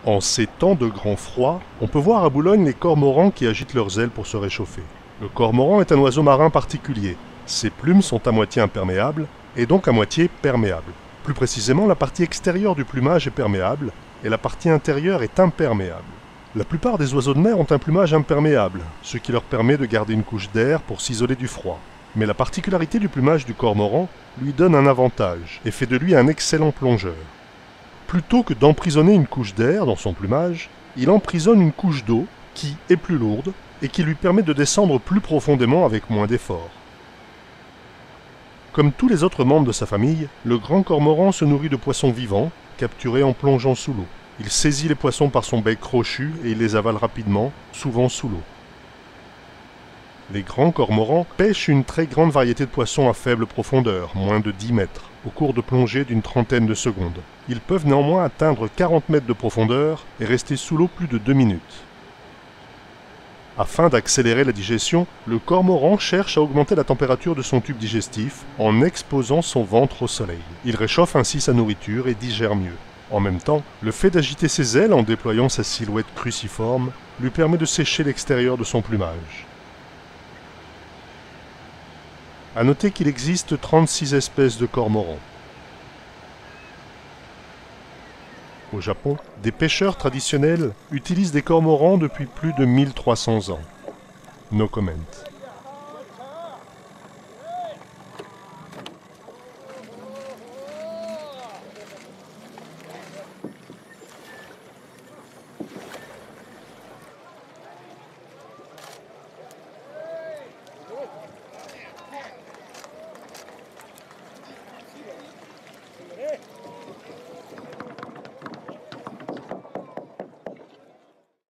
En ces temps de grand froid, on peut voir à Boulogne les cormorans qui agitent leurs ailes pour se réchauffer. Le cormoran est un oiseau marin particulier. Ses plumes sont à moitié imperméables et donc à moitié perméables. Plus précisément, la partie extérieure du plumage est perméable et la partie intérieure est imperméable. La plupart des oiseaux de mer ont un plumage imperméable, ce qui leur permet de garder une couche d'air pour s'isoler du froid. Mais la particularité du plumage du cormoran lui donne un avantage et fait de lui un excellent plongeur. Plutôt que d'emprisonner une couche d'air dans son plumage, il emprisonne une couche d'eau qui est plus lourde et qui lui permet de descendre plus profondément avec moins d'efforts. Comme tous les autres membres de sa famille, le grand cormoran se nourrit de poissons vivants, capturés en plongeant sous l'eau. Il saisit les poissons par son bec crochu et il les avale rapidement, souvent sous l'eau. Les grands cormorans pêchent une très grande variété de poissons à faible profondeur, moins de 10 mètres, au cours de plongées d'une trentaine de secondes. Ils peuvent néanmoins atteindre 40 mètres de profondeur et rester sous l'eau plus de 2 minutes. Afin d'accélérer la digestion, le cormoran cherche à augmenter la température de son tube digestif en exposant son ventre au soleil. Il réchauffe ainsi sa nourriture et digère mieux. En même temps, le fait d'agiter ses ailes en déployant sa silhouette cruciforme lui permet de sécher l'extérieur de son plumage. À noter qu'il existe 36 espèces de cormorans. Au Japon, des pêcheurs traditionnels utilisent des cormorans depuis plus de 1300 ans. No comment.